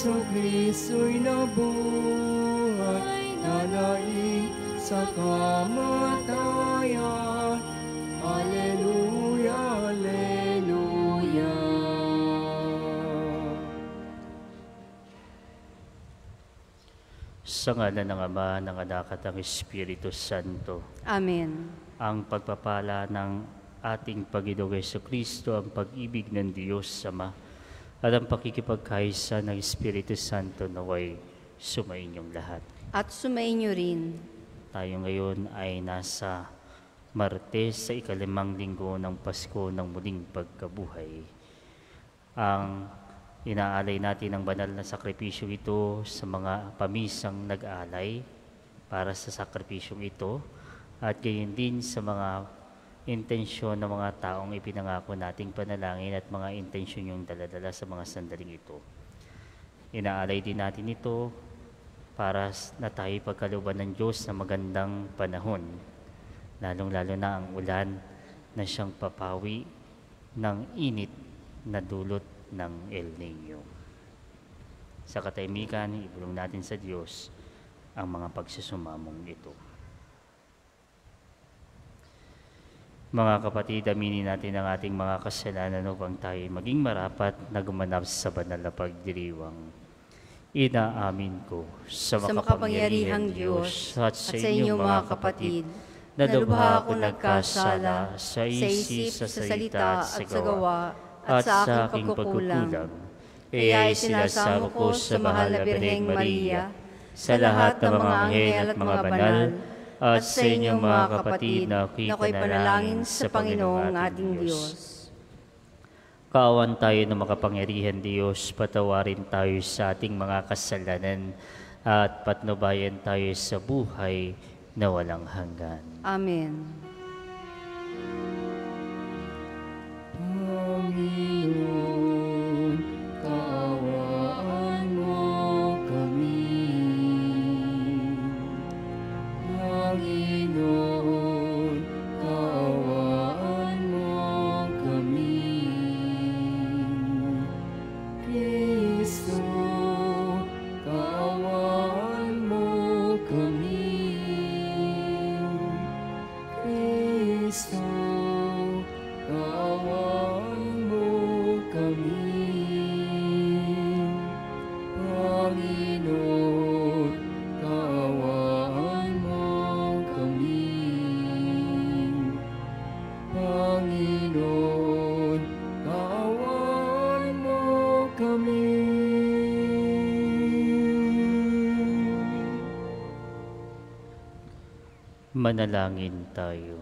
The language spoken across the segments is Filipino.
Kristo'y nabuhay, nanaig sa kamatayan. Alleluia, Alleluia. Sa ngalan ng Ama, ng Anak at ng Espiritu Santo. Amen. Ang pagpapala ng ating Panginoong Jesucristo, ang pag-ibig ng Diyos Ama, at ang pakikipagkaisa ng Espiritu Santo naway sumainyong lahat. At sumainyo rin. Tayo ngayon ay nasa Martes sa ikalimang linggo ng Pasko ng muling pagkabuhay. Ang inaalay natin ang banal na sakripisyo ito sa mga pamisang nag-alay para sa sakripisyong ito at gayon din sa mga intensyon ng mga taong ipinangako nating panalangin at mga intensyon yung daladala sa mga sandaling ito. Inaalay din natin ito para na tayo pagkalooban ng Diyos na magandang panahon, lalong-lalo na ang ulan na siyang papawi ng init na dulot ng El Niño. Sa katahimikan, ibulong natin sa Diyos ang mga pagsusumamong ito. Mga kapatid, aminin natin ang ating mga kasalanan upang tayo maging marapat na gumanap sa banal na pagdiriwang. Inaamin ko sa makapangyarihang Diyos at sa inyong mga kapatid na lubha ako nagkasala sa isip, sa salita at sa gawa at sa aking pagkukulang. Kaya isinasamo ko sa mahal na Birheng Maria, sa lahat ng mga anghel at mga banal, at sa inyong mga kapatid na ako'y panalangin sa Panginoong ating Diyos. Kaawan tayo ng makapangyarihan Diyos, patawarin tayo sa ating mga kasalanan at patnubayan tayo sa buhay na walang hanggan. Amen. Panginoon, kaawaan mo kami. Panginoon, kaawaan mo kami. Kristo, kaawaan mo kami. Kristo, kaawaan mo kami. Panginoon, kaawaan mo kami. Panginoon, kaawaan mo kami. Manalangin tayo.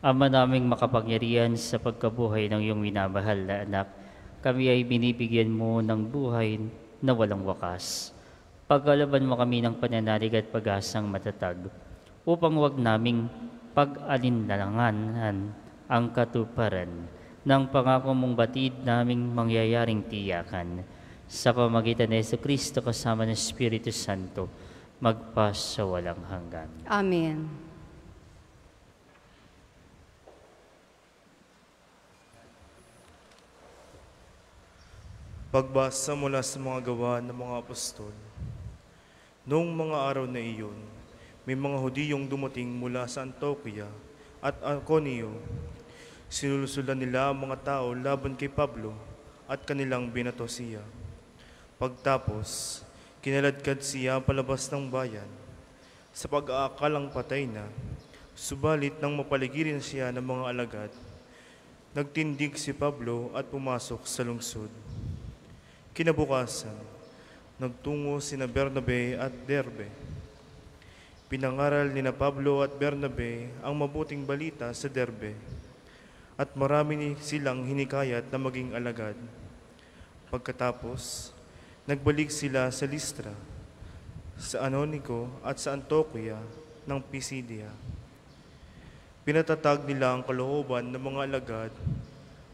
Ama naming makapangyarihan, sa pagkabuhay ng iyong minamahal na anak, kami ay binibigyan mo ng buhay na walang wakas. Pagkalaban mo kami ng pananalig at pag-asang matatag, upang wag naming pag-alinlangan ang katuparan ng pangako mong batid naming mangyayaring tiyakan. Sa pamagitan ni Jesucristo kasama ng Espiritu Santo, magpas sa walang hanggan. Amen. Pagbasa mula sa mga gawa ng mga apostol. Noong mga araw na iyon, may mga Hudiyong dumating mula sa Antioquia at Iconio. Sinulusulan nila ang mga tao laban kay Pablo at kanilang binato siya. Pagtapos, kinaladkad siya palabas ng bayan sa pag-aakalang patay na, subalit nang mapaligiran siya ng mga alagad, nagtindig si Pablo at pumasok sa lungsod. Kinabukasan, nagtungo sina Bernabe at Derbe. Pinangaral ni Pablo at Bernabe ang mabuting balita sa Derbe, at marami silang hinikayat na maging alagad. Pagkatapos, nagbalik sila sa Listra, sa Anonico at sa Antioquia ng Pisidia. Pinatatag nila ang kalooban ng mga alagad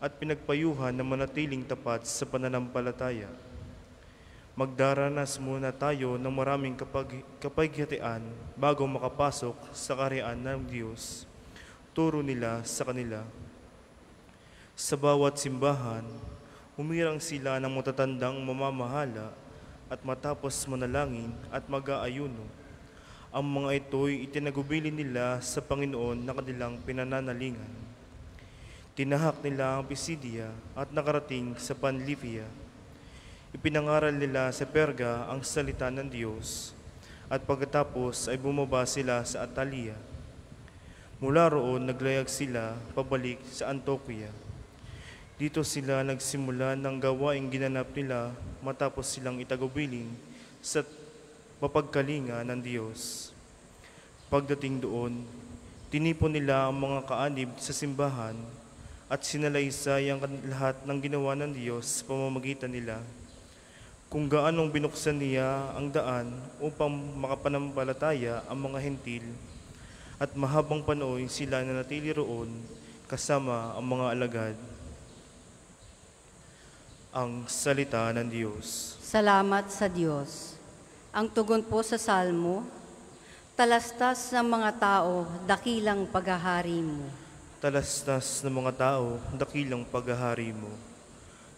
at pinagpayuhan na manatiling tapat sa pananampalataya. Magdaranas muna tayo ng maraming kapaghihatian bago makapasok sa kaharian ng Diyos. Turo nila sa kanila. Sa bawat simbahan, humirang sila ng matatandang mamamahala at matapos manalangin at mag-aayuno. Ang mga ito'y itinagubilin nila sa Panginoon na kanilang pinananalingan. Tinahak nila ang Pisidia at nakarating sa Panlifia. Ipinangaral nila sa Perga ang salita ng Diyos at pagkatapos ay bumaba sila sa Atalia. Mula roon naglayag sila pabalik sa Antioquia. Dito sila nagsimula ng gawaing ginanap nila matapos silang itagubilin sa mapagkalinga ng Diyos. Pagdating doon, tinipon nila ang mga kaanib sa simbahan at sinalaysay ang lahat ng ginawa ng Diyos sa pamamagitan nila, kung gaanong binuksan niya ang daan upang makapanampalataya ang mga hentil, at mahabang panahon sila nanatili roon kasama ang mga alagad. Ang salita ng Diyos. Salamat sa Diyos. Ang tugon po sa Salmo, talastas ng mga tao, dakilang paghahari mo. Talastas ng mga tao, dakilang paghahari mo.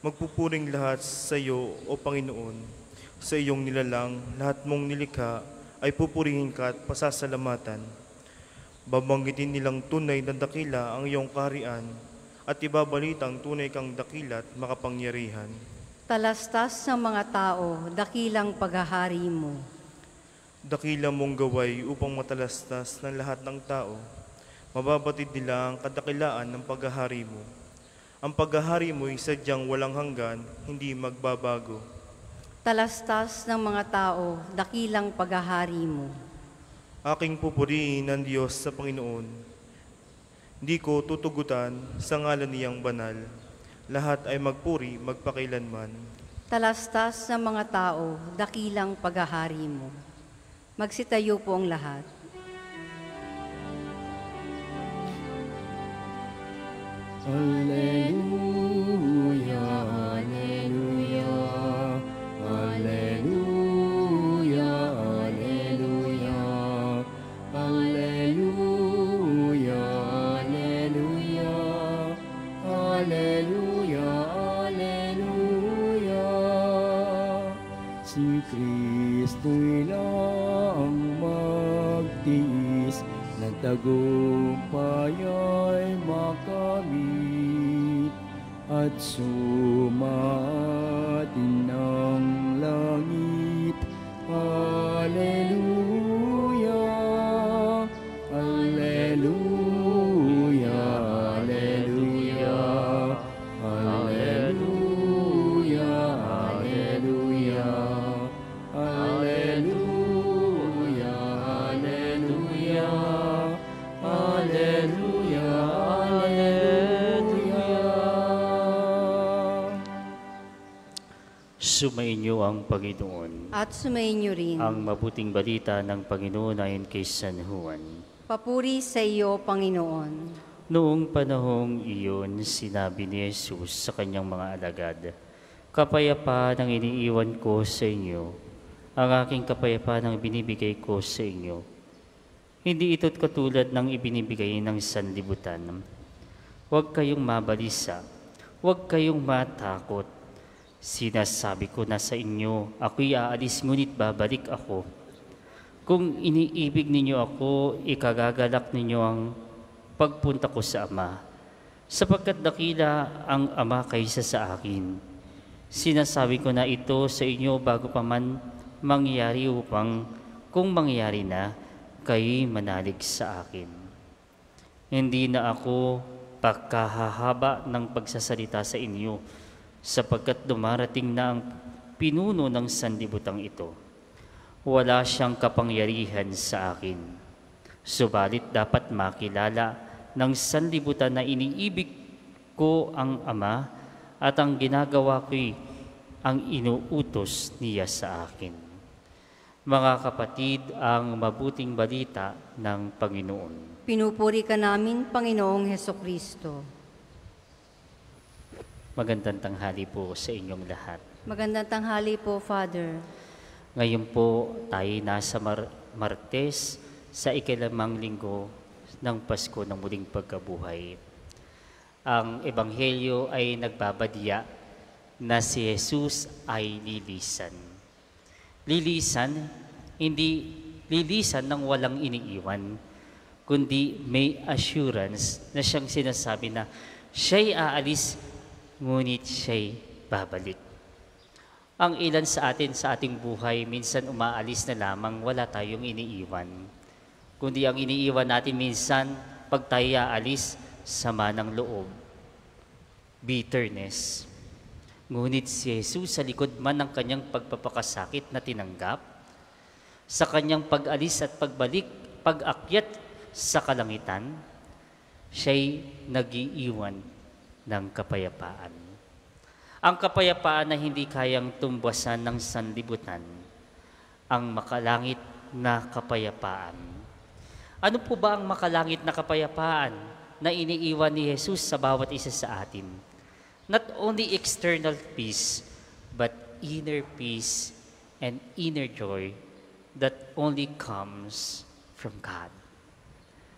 Magpupuring lahat sa iyo, O Panginoon. Sa iyong nilalang, lahat mong nilikha ay pupurihin ka at pasasalamatan. Babanggitin nilang tunay na dakila ang iyong kaharian at ibabalitang tunay kang dakila at makapangyarihan. Talastas ng mga tao, dakilang paghahari mo. Dakila mong gaway upang matalastas ng lahat ng tao. Mababatid nila ang kadakilaan ng paghahari mo. Ang paghahari mo ay sadyang walang hanggan, hindi magbabago. Talastas ng mga tao, dakilang paghahari mo. Aking pupurihin ang Diyos sa Panginoon. Hindi ko tutugutan sa ngalan niyang banal. Lahat ay magpuri magpakailanman. Talastas ng mga tao, dakilang paghahari mo. Magsitayo po ang lahat. Alleluia, alleluia, alleluia, alleluia, alleluia, alleluia, alleluia, alleluia. Si Kristo'y lang magtiis, ng tagumpay ay makamit, at sumatin ng langit. Alleluia, alleluia, alleluia, alleluia, alleluia, alleluia, alleluia, alleluia, alleluia. Sumainyo ang Panginoon. At sumainyo rin. Ang mabuting balita ng Panginoon ayon kay San Juan. Papuri sa iyo, Panginoon. Noong panahong iyon, sinabi ni Jesus sa kanyang mga alagad, "Kapayapaan ang iniiwan ko sa inyo, ang aking kapayapaan ang binibigay ko sa inyo. Hindi ito't katulad ng ibinibigay ng sanlibutan. Huwag kayong mabalisa, huwag kayong matakot. Sinasabi ko na sa inyo, ako'y aalis ngunit babalik ako. Kung iniibig ninyo ako, ikagagalak ninyo ang pagpunta ko sa Ama, sapagkat dakila ang Ama kaysa sa akin. Sinasabi ko na ito sa inyo bago pa man mangyari upang kung mangyari na, kayo'y manalig sa akin. Hindi na ako pagkahahaba ng pagsasalita sa inyo, sapagkat dumarating na ang pinuno ng sanlibutan ito. Wala siyang kapangyarihan sa akin. Subalit dapat makilala ng sanlibutan na iniibig ko ang Ama at ang ginagawa ko'y ang inuutos niya sa akin." Mga kapatid, ang mabuting balita ng Panginoon. Pinupuri ka namin, Panginoong Hesukristo. Magandang tanghali po sa inyong lahat. Magandang tanghali po, Father. Ngayon po tayo nasa Martes sa ikalimang linggo ng Pasko ng Muling Pagkabuhay. Ang Ebanghelyo ay nagbabadya na si Jesus ay lilisan. Lilisan, hindi lilisan ng walang iniiwan, kundi may assurance na siyang sinasabi na siya'y aalis, ngunit siya'y babalik. Ang ilan sa atin sa ating buhay, minsan umaalis na lamang, wala tayong iniiwan. Kundi ang iniiwan natin minsan, pag tayo aalis, sama ng loob, bitterness. Ngunit si Jesus sa likod man ng kanyang pagpapakasakit na tinanggap, sa kanyang pag-alis at pagbalik, pag-akyat sa kalangitan, siya'y nag-iiwan ng kapayapaan. Ang kapayapaan na hindi kayang tumbasan ng sanlibutan, ang makalangit na kapayapaan. Ano po ba ang makalangit na kapayapaan na iniiwan ni Jesus sa bawat isa sa atin? Not only external peace, but inner peace and inner joy that only comes from God.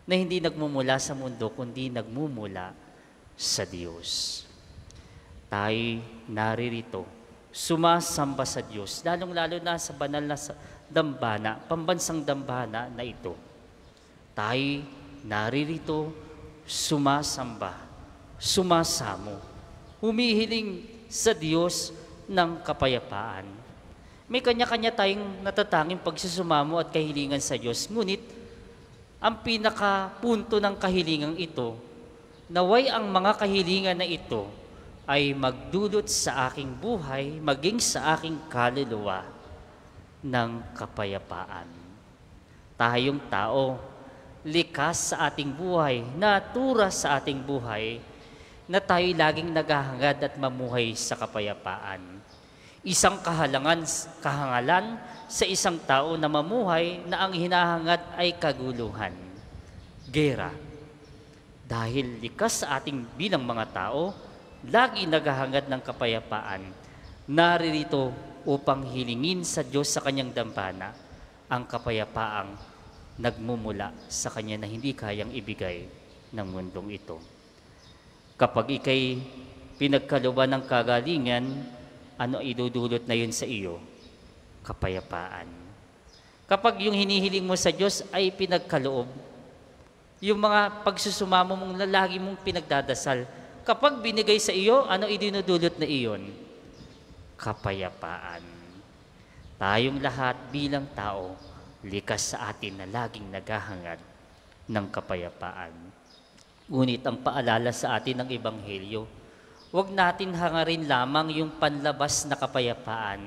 Na hindi nagmumula sa mundo, kundi nagmumula sa Diyos. Tayo naririto, sumasamba sa Diyos, lalong-lalo na sa banal na dambana, pambansang dambana na ito. Tayo naririto, sumasamba, sumasamo, humihiling sa Diyos ng kapayapaan. May kanya-kanya tayong natatanging pagsusumamo at kahilingan sa Diyos, ngunit ang pinakapunto ng kahilingan ito, naway ang mga kahilingan na ito ay magdulot sa aking buhay, maging sa aking kaluluwa ng kapayapaan. Tayong tao, likas sa ating buhay, natura sa ating buhay, na tayo laging naghahangad at mamuhay sa kapayapaan. Isang kahangalan sa isang tao na mamuhay na ang hinahangad ay kaguluhan, gera. Dahil likas sa ating bilang mga tao, lagi naghahangad ng kapayapaan, naririto upang hilingin sa Diyos sa kanyang dambana ang kapayapaang nagmumula sa kanya na hindi kayang ibigay ng mundong ito. Kapag ikay pinagkalooban ng kagalingan, ano idudulot na yun sa iyo? Kapayapaan. Kapag yung hinihiling mo sa Diyos ay pinagkaloob, yung mga pagsusumamo mong lagi mong pinagdadasal, kapag binigay sa iyo, ano idinudulot na iyon? Kapayapaan. Tayong lahat bilang tao, likas sa atin na laging naghahangad ng kapayapaan. Ngunit ang paalala sa atin ng Ebanghelyo, huwag natin hangarin lamang yung panlabas na kapayapaan.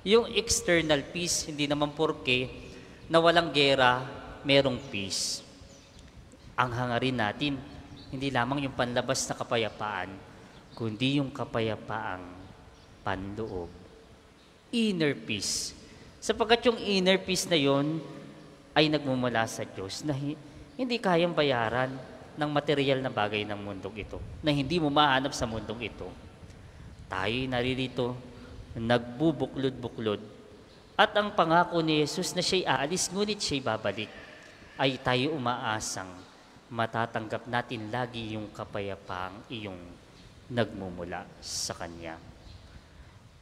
Yung external peace, hindi naman porke na walang gera, merong peace. Ang hangarin natin, hindi lamang yung panlabas na kapayapaan, kundi yung kapayapaang panloob. Inner peace. Sapagkat yung inner peace na yon ay nagmumula sa Diyos na hindi kayang bayaran ng material na bagay ng mundong ito, na hindi mo mahanap sa mundong ito. Tayo naririto, nagbubuklod-buklod, at ang pangako ni Jesus na siya'y aalis, ngunit siya'y babalik, ay tayo umaasang matatanggap natin lagi yung kapayapaang iyong nagmumula sa Kanya.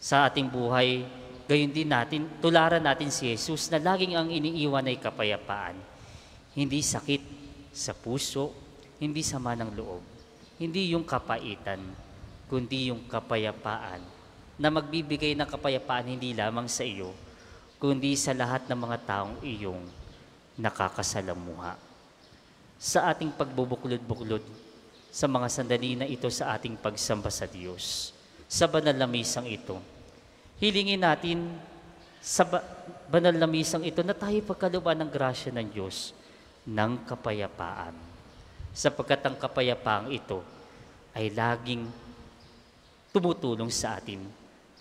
Sa ating buhay, gayon din natin, tularan natin si Jesus na laging ang iniiwan ay kapayapaan. Hindi sakit sa puso, hindi sama ng loob, hindi yung kapaitan, kundi yung kapayapaan na magbibigay ng kapayapaan hindi lamang sa iyo, kundi sa lahat ng mga taong iyong nakakasalamuha. Sa ating pagbubuklod-buklod, sa mga sandali na ito sa ating pagsamba sa Diyos, sa banal na misang ito, hilingin natin sa banal na misang ito na tayo pagkalooban ng grasya ng Diyos ng kapayapaan. Sapagkat ang kapayapaang ito ay laging tumutulong sa atin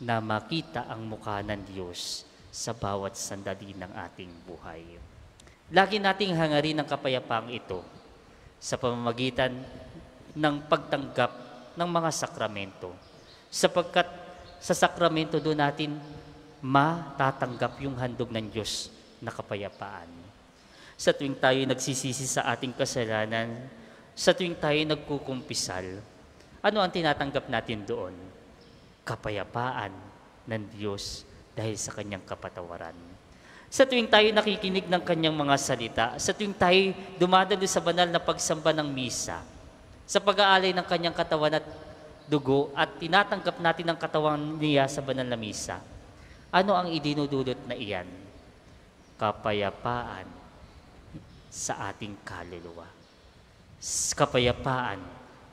na makita ang mukha ng Diyos sa bawat sandali ng ating buhay. Lagi nating hangarin ang kapayapaang ito sa pamamagitan ng pagtanggap ng mga sakramento. Sapagkat sa sakramento doon natin matatanggap yung handog ng Diyos na kapayapaan. Sa tuwing tayo nagsisisi sa ating kasalanan, sa tuwing tayo nagkukumpisal, ano ang tinatanggap natin doon? Kapayapaan ng Diyos dahil sa kanyang kapatawaran. Sa tuwing tayo nakikinig ng kanyang mga salita, sa tuwing tayo dumadalo sa banal na pagsamba ng misa, sa pag-aalay ng kanyang katawan at dugo at tinatanggap natin ang katawan niya sa banal na misa, ano ang idinudulot na iyan? Kapayapaan sa ating kaluluwa. Kapayapaan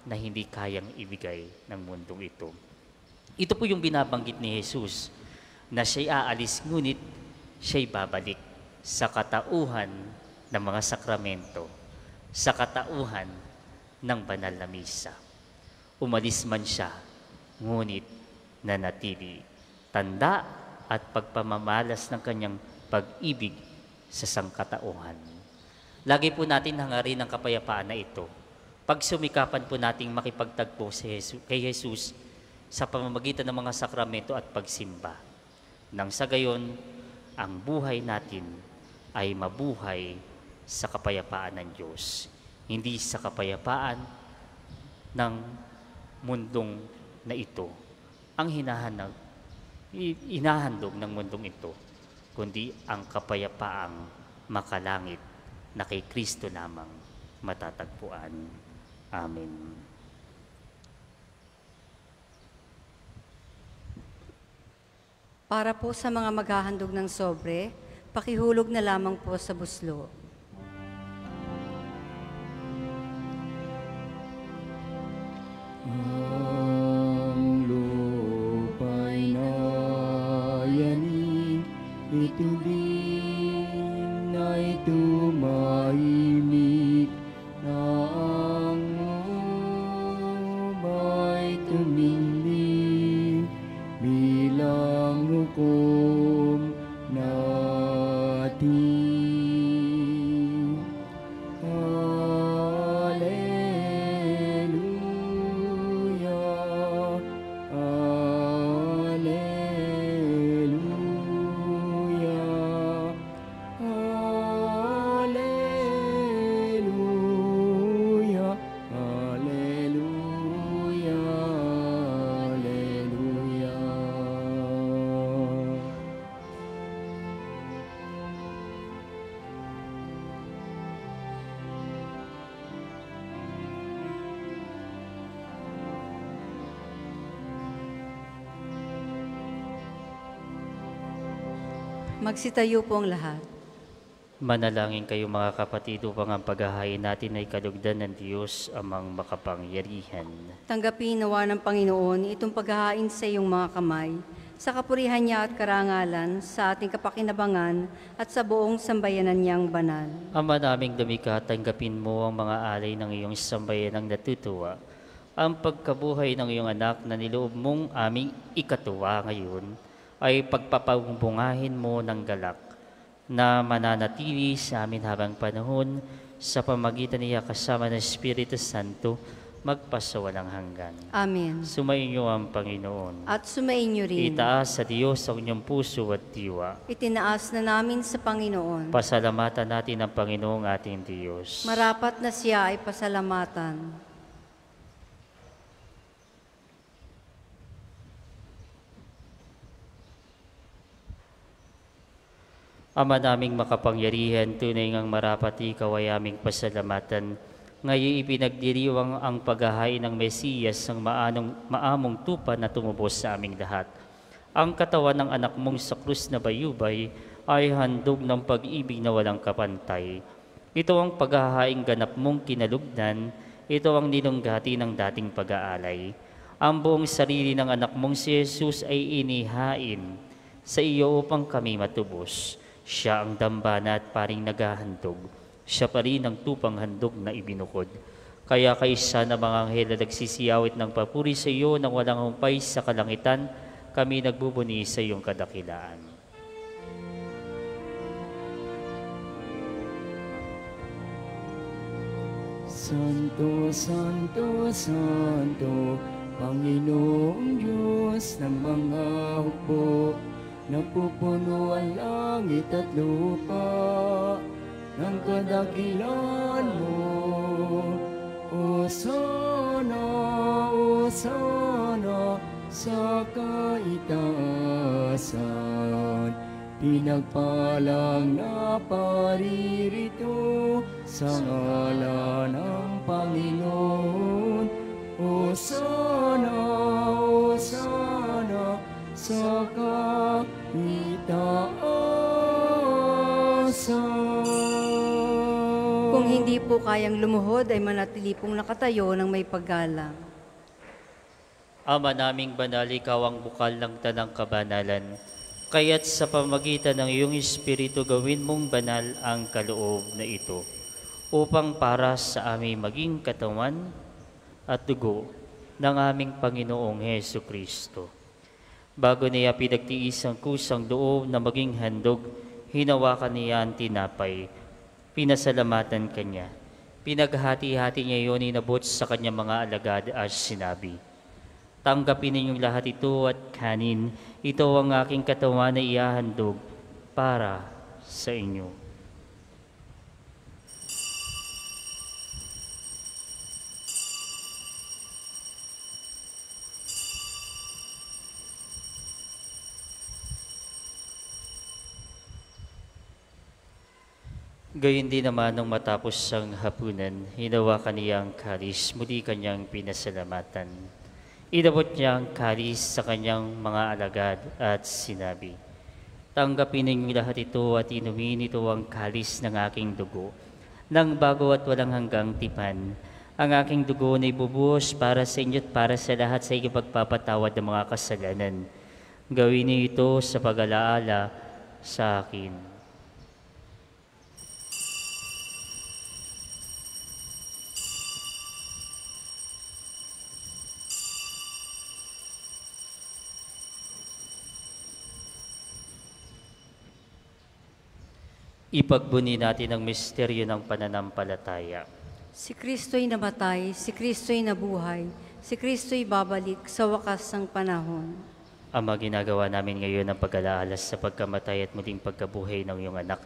na hindi kayang ibigay ng mundong ito. Ito po yung binabanggit ni Jesus, na siya'y aalis ngunit siya'y babalik sa katauhan ng mga sakramento, sa katauhan ng banal na misa. Umalis man siya, ngunit nanatili. Tanda at pagpamamalas ng kanyang pag-ibig sa sangkatauhan. Lagi po natin hangarin ang kapayapaan na ito. Pag sumikapan po nating makipagtagpo kay Jesus sa pamamagitan ng mga sakramento at pagsimba. Nang sa gayon, ang buhay natin ay mabuhay sa kapayapaan ng Diyos. Hindi sa kapayapaan ng mundong na ito. Ang hinahandog ng mundong ito, kundi ang kapayapaang makalangit na kay Kristo lamang matatagpuan. Amen. Para po sa mga maghahandog ng sobre, pakihulog na lamang po sa buslo. Ang lupa'y nayanig, ito din ay tumahimik, na ang umay tumingling bilang hukom natin. Magsitayo po ang lahat. Manalangin kayo mga kapatid upang ang paghahain natin ay kalugdan ng Diyos amang makapangyarihan. Tanggapin nawa ng Panginoon itong paghahain sa iyong mga kamay, sa kapurihan niya at karangalan, sa ating kapakinabangan at sa buong sambayanan niyang banal. Ama naming lumikha, tanggapin mo ang mga alay ng iyong sambayanang natutuwa, ang pagkabuhay ng iyong anak na niloob mong aming ikatuwa ngayon, ay pagpapabumbungahin mo ng galak na mananatili sa amin habang panahon sa pamagitan niya kasama ng Espiritu Santo magpasawalang hanggan. Amen. Sumainyo ang Panginoon. At sumainyo rin. Itaas sa Diyos ang inyong puso at diwa. Itinaas na namin sa Panginoon. Pasalamatan natin ang Panginoong ating Diyos. Marapat na siya ay pasalamatan. Ama naming makapangyarihan, tunay ngang marapat ikaw ay aming pasalamatan. Ngayon ipinagdiriwang ang paghahain ng Mesiyas ng maamong tupa na tumubos sa aming lahat. Ang katawan ng anak mong sa krus na bayubay ay handog ng pag-ibig na walang kapantay. Ito ang paghahaing ganap mong kinalugdan, ito ang ninunggati ng dating pag-aalay. Ang buong sarili ng anak mong si Jesus ay inihain sa iyo upang kami matubos. Siya ang dambana at paring naghahandog. Siya pa rin ang tupang handog na ibinukod. Kaya kaisa na mga anghel na nagsisiyawit ng papuri sa iyo nang walang humpay sa kalangitan, kami nagbubuni sa iyong kadakilaan. Santo, Santo, Santo, Panginoong Diyos ng mga hukbo, napupuno ang langit at lupa ng kadakilan mo. Hosana, Hosana sa kaitaasan. pinagpalang na paririto sa ngalan ng Panginoon. Hosana, Hosana sa kaitaasan. Kung hindi po kayang lumuhod, ay manatili pong nakatayo ng may paggalang. Ama naming banal, ikaw ang bukal ng tanang kabanalan. Kaya't sa pamagitan ng iyong Espiritu gawin mong banal ang kaloob na ito, upang para sa aming maging katawan at dugo ng aming Panginoong Hesu Kristo. Bago niya pinagtiis ang kusang loob na maging handog, hinawakan niya ang tinapay, pinasalamatan kanya. Pinaghati-hati niya iyon, inabot sa kanyang mga alagad at sinabi, "Tanggapin ninyong lahat ito at kanin. Ito ang aking katawan na ihahandog para sa inyo." Gayon din naman nung matapos ang hapunan, hinawakan niya ang kalis, muli kanyang pinasalamatan. Inabot niya ang kalis sa kanyang mga alagad at sinabi, "Tanggapin ninyong lahat ito at inumin, ito ang kalis ng aking dugo, ng bago at walang hanggang tipan. Ang aking dugo na ibubuhos para sa inyo at para sa lahat sa ikapagpapatawad ng mga kasalanan. Gawin niyo ito sa pag-alaala sa akin." Ipagbuni natin ang misteryo ng pananampalataya. Si Kristo'y namatay, si Kristo'y nabuhay, si Kristo'y babalik sa wakas ng panahon. Ama, ginagawa namin ngayon ang pag-alaala sa pagkamatay at muling pagkabuhay ng iyong anak.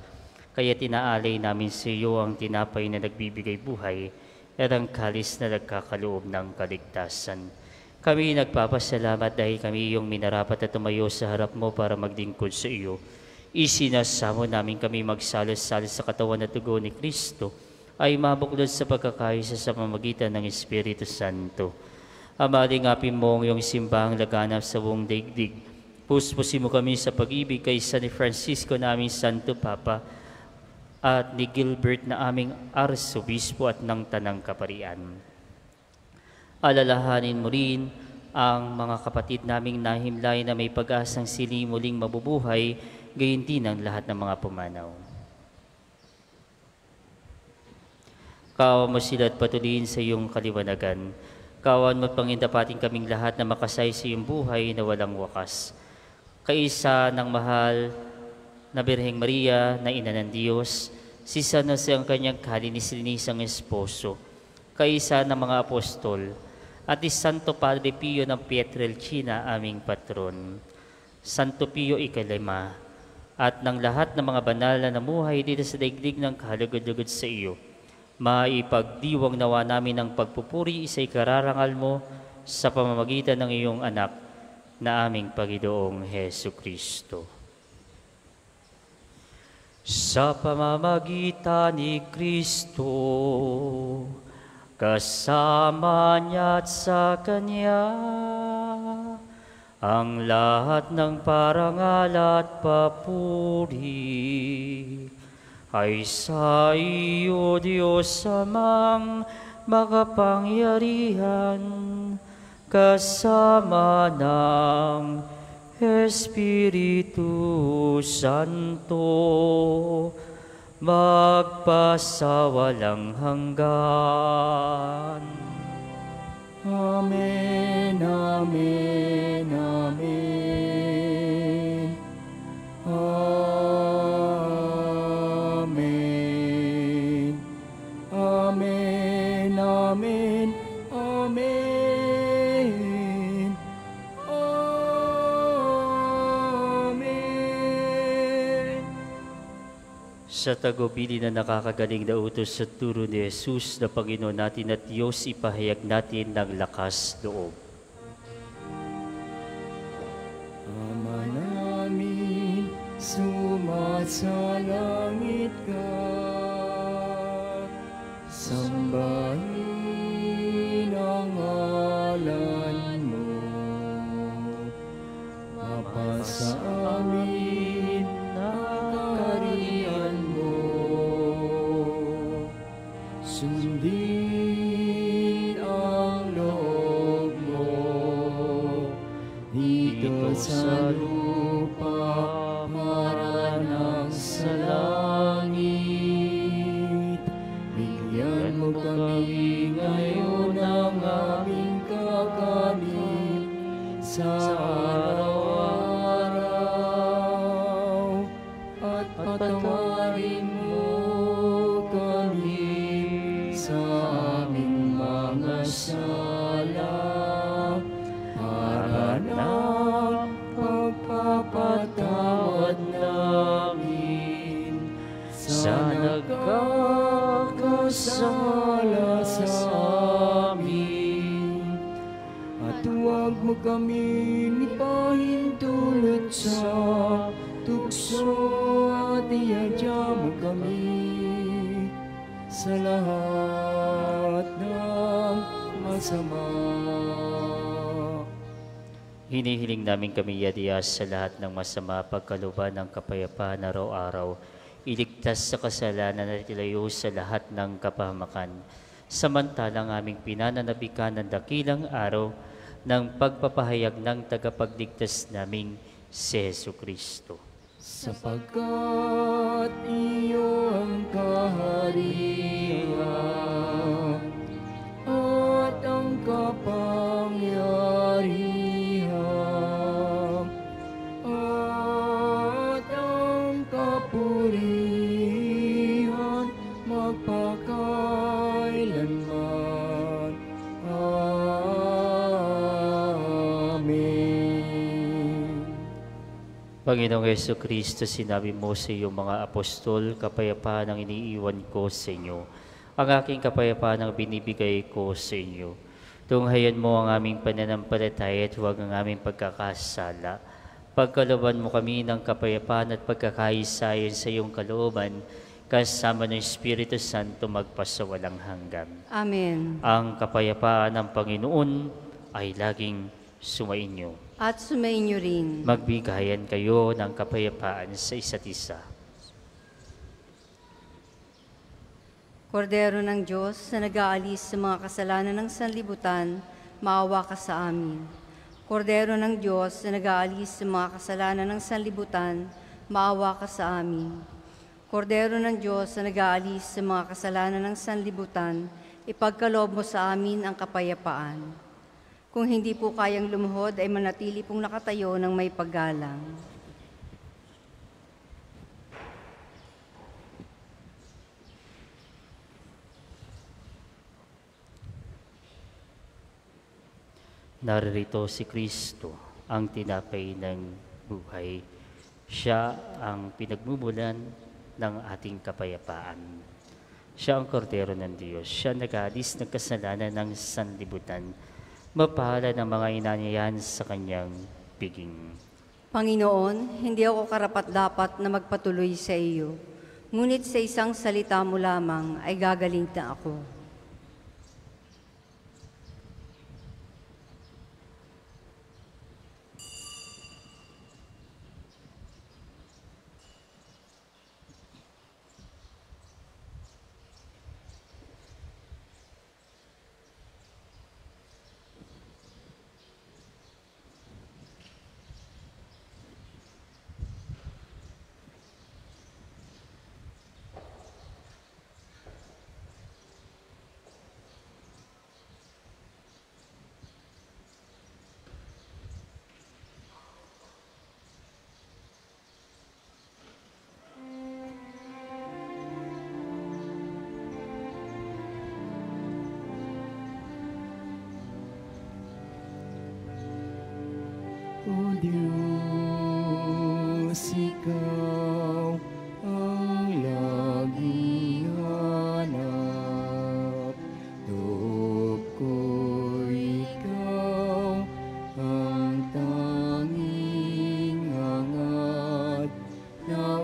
Kaya tinaalay namin sa iyo ang tinapay na nagbibigay buhay at ang kalis na nagkakaloob ng kaligtasan. Kami nagpapasalamat dahil kami iyong minarapat at tumayo sa harap mo para maglingkod sa iyo. Isinasamo namin kami magsalos-salos sa katawan at dugo ni Kristo ay mabuklod sa pagkakaisa sa pamamagitan ng Espiritu Santo. Ama, lingapin mo ang iyong simbahang laganap sa buong daigdig. Puspusin mo kami sa pag-ibig kay San Francisco naming Santo Papa at ni Gilbert na aming Arsobispo at ng Tanang Kaparian. Alalahanin mo rin ang mga kapatid naming nahimlay na may pag-asang sili muling mabubuhay, gayon din ang lahat ng mga pumanaw. Kawan mo sila at patuloyin sa iyong kaliwanagan. Kawan mo pangindapating kaming lahat na makasay sa iyong buhay na walang wakas. Kaisa ng mahal na Birheng Maria na Ina ng Diyos, si San Jose ang kanyang kalinis-linisang esposo, kaisa ng mga apostol, at si Santo Padre Pio ng Pietrelcina, aming patron, Santo Pio Ikalima, at ng lahat ng mga banal na namuhay dito sa daigdig ng kahalugod-lugod sa iyo. Maipagdiwang nawa namin ang pagpupuri sa ikararangal mo sa pamamagitan ng iyong anak na aming Panginoong Hesu Kristo. Sa pamamagitan ni Kristo, kasama niya at sa Kanya, ang lahat ng parangal at papuri ay sa iyo, Diyos Amang makapangyarihan, kasama ng Espiritu Santo, magpasawalang hanggan. Amen, amen, amen. Amen. Amen, amen, amen. Amen. Sa tagubili na nakakagaling na utos sa turo ni Jesus na Panginoon natin at Diyos, ipahayag natin ng lakas loob. Ama namin, nasa langit ka, sambahin ang ngalan mo. Mapasa amin ang kaharian mo, sundin ang loob mo dito sa lupa para nang sa langit. Bigyan mo kami ngayon ng aming kakanin sa araw-araw, at patawarin mo kami sa aming mga sala, para ng pagpapatawad namin sa nagkakasala sa amin. At huwag mo kami ipahintulot sa tukso, at iadya mo kami sa lahat ng masama. Hinihiling namin kami yadiyas sa lahat ng masama, pagkalooban ng kapayapaan araw-araw, iligtas sa kasalanan at ilayo sa lahat ng kapahamakan. Samantalang aming pinananabikan ng dakilang araw ng pagpapahayag ng tagapagligtas naming si Jesucristo. Sapagkat iyo ang kaharian at ang kapangyarihan at ang kapurihan magpakailanman. Amen. Panginoong Jesucristo, sinabi mo sa iyong mga apostol, kapayapaan ang iniiwan ko sa inyo. Ang aking kapayapaan ang binibigay ko sa inyo. Tunghayan mo ang aming pananampalataya at huwag ang aming pagkakasala. Pagkalooban mo kami ng kapayapaan at pagkakaisayan sa iyong kalooban, kasama ng Espiritu Santo magpasawalang hanggan. Amen. Ang kapayapaan ng Panginoon ay laging sumainyo. At sumainyo rin. Magbigayan kayo ng kapayapaan sa isa't isa. Kordero ng Diyos na nag-aalis sa mga kasalanan ng sanlibutan, maawa ka sa amin. Kordero ng Diyos na nag-aalis sa mga kasalanan ng sanlibutan, maawa ka sa amin. Kordero ng Diyos na nag-aalis sa mga kasalanan ng sanlibutan, ipagkaloob mo sa amin ang kapayapaan. Kung hindi po kayang lumuhod, ay manatili pong nakatayo ng may paggalang. Naririto si Kristo, ang tinapay ng buhay. Siya ang pinagmumulan ng ating kapayapaan. Siya ang kordero ng Diyos. Siya nag-aalis ng kasalanan ng sanlibutan. Mapalad ang mga inanyayan sa kanyang piging. Panginoon, hindi ako karapat-dapat na magpatuloy sa iyo, ngunit sa isang salita mo lamang ay gagaling na ako. O Diyos, ikaw ang laging hanap. Loob ko ikaw ang tanging hangad na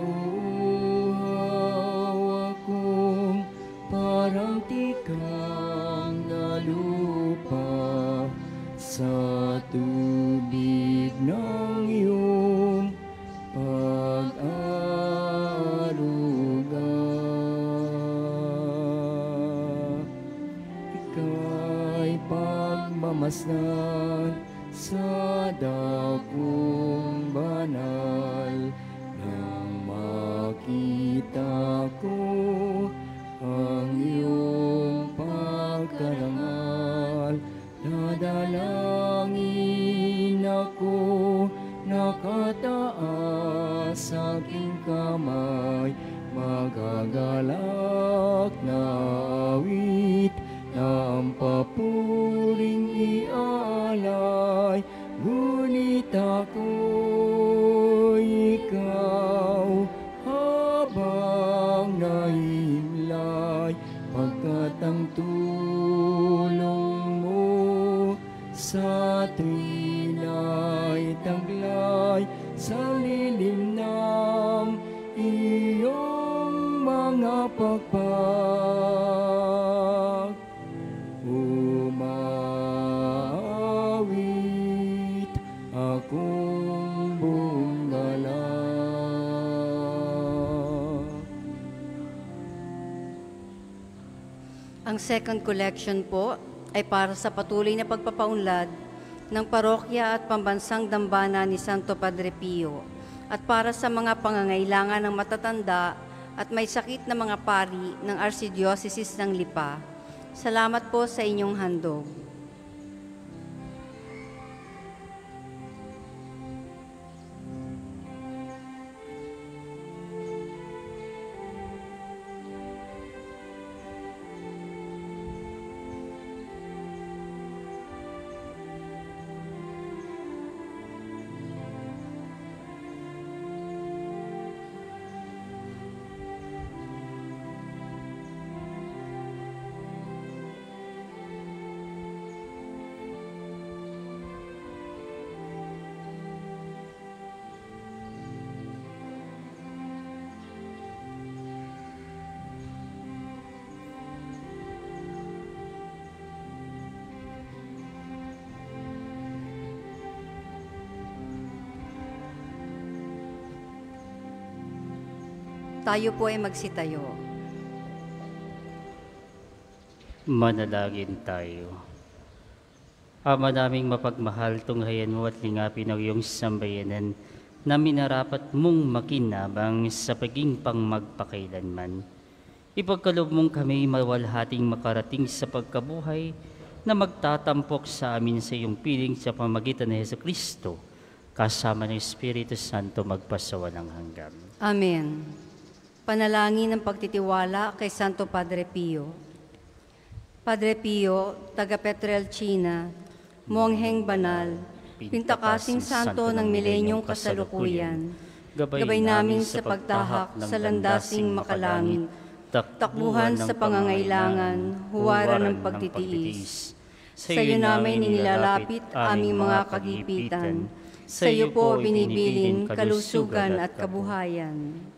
masdan sa dakong banal. Nang makita ko ang iyong pagkarangal, dadalangin ako, nakataas sa aking kamay, magagalak na awit, ng papuring ialay, ngunit ako'y ikaw habang nahimlay, pagkat ang tulong mo sa tuwina'y taglay, sa lilim ng iyong mga pagpag. Umawit akong buong galak. Ang second collection po ay para sa patuloy na pagpapaunlad ng parokya at pambansang dambana ni Santo Padre Pio at para sa mga pangangailangan ng matatanda at may sakit na mga pari ng Archdiocese ng Lipa. Salamat po sa inyong handog. Tayo po ay magsitayo. Manalangin tayo. Ama naming mapagmahal, tunghayan mo at lingapin ang iyong sambayanan na minarapat mong makinabang sa paging pangmagpakailanman. Ipagkaloob mong kami mawalhating makarating sa pagkabuhay na magtatampok sa amin sa iyong piling sa pamagitan ni Jesucristo, kasama ng Espiritu Santo magpasawalang hanggan. Amen. Panalangin ng pagtitiwala kay Santo Padre Pio. Padre Pio, taga Petrelcina, mongheng banal, pintakasing santo ng milenyong kasalukuyan, gabay namin sa pagtahak sa landasing makalangit, takbuhan sa pangangailangan, huwaran ng pagtitiis. Sa iyo namin inilalapit aming mga kagipitan, sa iyo po binibilin kalusugan at kabuhayan.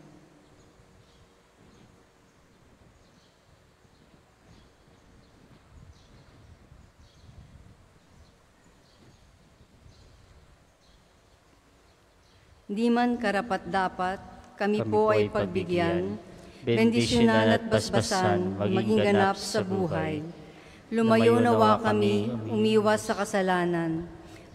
Di man karapat-dapat, kami po ay pagbigyan, bendisyonan at basbasan, maging ganap sa buhay. Lumayo nawa kami, umiwas sa kasalanan.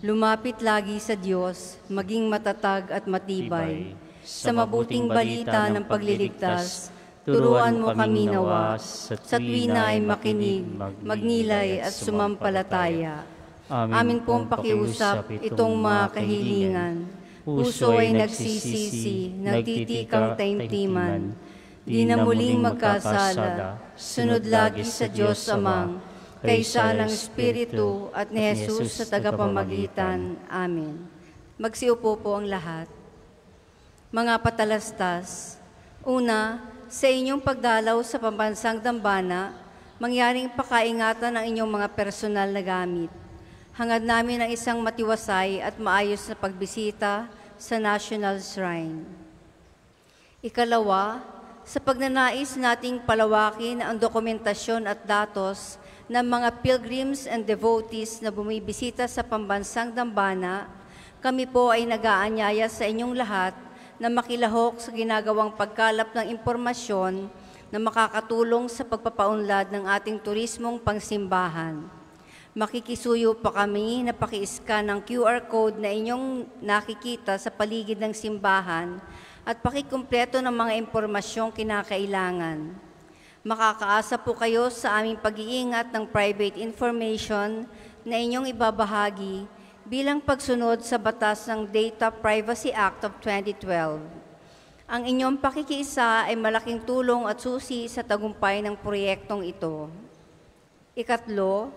Lumapit lagi sa Diyos, maging matatag at matibay. Sa mabuting balita ng pagliligtas, turuan mo kami nawa, sa tuwina ay makinig, magnilay at sumampalataya. Amin pong pakiusap itong mga kahilingan. Puso ay nagsisisi, nagtitikang taimtiman, di na muling magkasala, sunod lagi sa Diyos Amang, kaysa ng Espiritu at ni Jesus sa tagapamagitan. Amen. Magsiupo po ang lahat. Mga patalastas, una, sa inyong pagdalaw sa pambansang dambana, mangyaring pakaingatan ang inyong mga personal na gamit. Hangad namin ang isang matiwasay at maayos na pagbisita sa National Shrine. Ikalawa, sa pagnanais nating palawakin ang dokumentasyon at datos ng mga pilgrims and devotees na bumibisita sa pambansang dambana, kami po ay nag-aanyaya sa inyong lahat na makilahok sa ginagawang pagkalap ng impormasyon na makakatulong sa pagpapaunlad ng ating turismong pangsimbahan. Makikisuyo pa kami na paki-scan ng QR code na inyong nakikita sa paligid ng simbahan at pakikumpleto ng mga impormasyong kinakailangan. Makakaasa po kayo sa aming pag-iingat ng private information na inyong ibabahagi bilang pagsunod sa batas ng Data Privacy Act of 2012. Ang inyong pakikiisa ay malaking tulong at susi sa tagumpay ng proyektong ito. Ikatlo,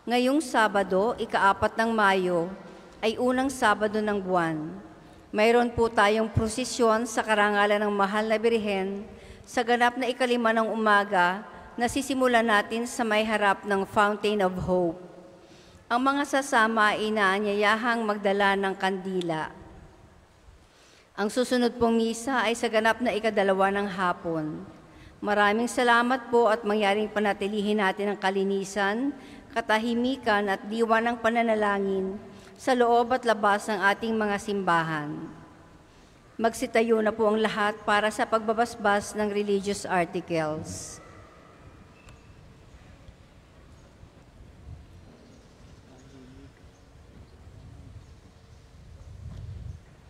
ngayong Sabado, ika-4 ng Mayo, ay unang Sabado ng buwan. Mayroon po tayong prosesyon sa karangalan ng Mahal na Birhen sa ganap na 5 ng umaga na sisimulan natin sa may harap ng Fountain of Hope. Ang mga sasama ay inaanyayahang magdala ng kandila. Ang susunod pong misa ay sa ganap na 2 ng hapon. Maraming salamat po at mangyaring panatilihin natin ang kalinisan, katahimikan at diwa ng pananalangin sa loob at labas ng ating mga simbahan. Magsitayo na po ang lahat para sa pagbabasbas ng religious articles.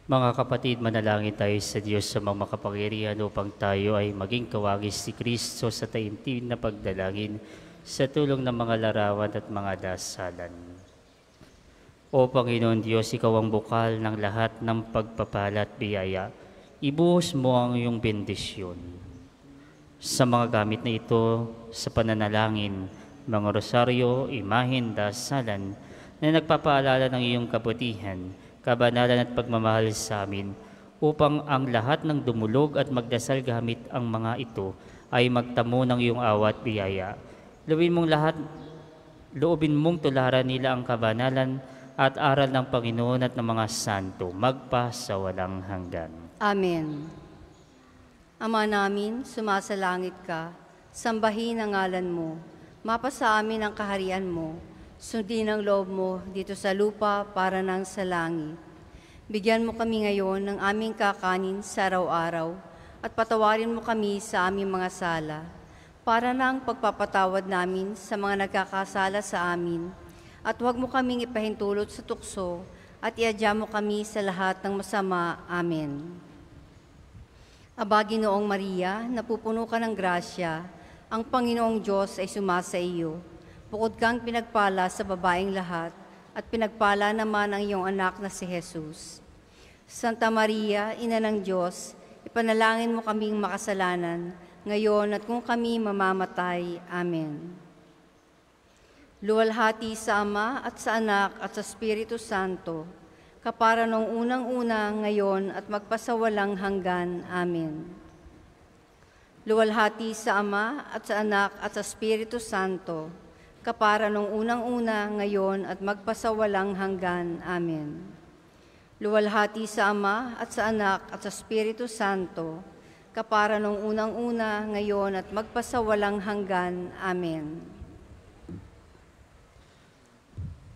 Mga kapatid, manalangin tayo sa Diyos sa mga makapangyarihan upang tayo ay maging kawagis ni Kristo sa taimtim na pagdalangin sa tulong ng mga larawan at mga dasalan. O Panginoon Diyos, Ikaw ang bukal ng lahat ng pagpapala at biyaya. Ibuhos mo ang iyong bendisyon sa mga gamit na ito sa pananalangin, mga rosaryo, imahen, dasalan na nagpapaalala ng iyong kabutihan, kabanalan at pagmamahal sa amin, upang ang lahat ng dumulog at magdasal gamit ang mga ito ay magtamo ng iyong awa at biyaya. Loobin mong tularan nila ang kabanalan at aral ng Panginoon at ng mga santo, magpa sa walang hanggan. Amen. Ama namin, sumasalangit ka, sambahin ang ngalan mo, mapasa amin ang kaharian mo, sundin ang loob mo dito sa lupa para nang sa langit. Bigyan mo kami ngayon ng aming kakanin sa araw-araw at patawarin mo kami sa aming mga sala para nang pagpapatawad namin sa mga nagkakasala sa amin at huwag mo kaming ipahintulot sa tukso at iadya mo kami sa lahat ng masama. Amen. Aba, Ginoong Maria, napupuno ka ng grasya, ang Panginoong Diyos ay sumasa iyo. Bukod kang pinagpala sa babaeng lahat, at pinagpala naman ang iyong anak na si Jesus. Santa Maria, Ina ng Diyos, ipanalangin mo kaming makasalanan, ngayon at kung kami mamamatay. Amen. Luwalhati sa Ama at sa Anak at sa Espiritu Santo, kapara nung unang-una, ngayon at magpasawalang hanggan. Amen. Luwalhati sa Ama at sa Anak at sa Espiritu Santo, kapara nung unang-una, ngayon at magpasawalang hanggan. Amen. Luwalhati sa Ama at sa Anak at sa Espiritu Santo, kapara nung unang-una, ngayon at magpasawalang hanggan. Amen.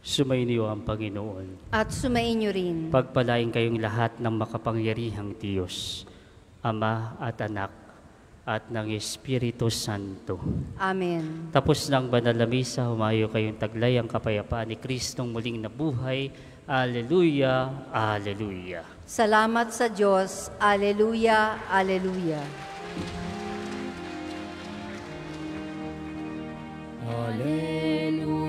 Sumainyo ang Panginoon. At sumainyo rin. Pagpalain kayong lahat ng makapangyarihang Diyos, Ama at Anak, at ng Espiritu Santo. Amen. Tapos ng banal na misa, humayo kayong taglay ang kapayapaan ni Kristong muling nabuhay. Alleluia, Alleluia. Salamat sa Diyos. Alleluia, Alleluia. Alleluia.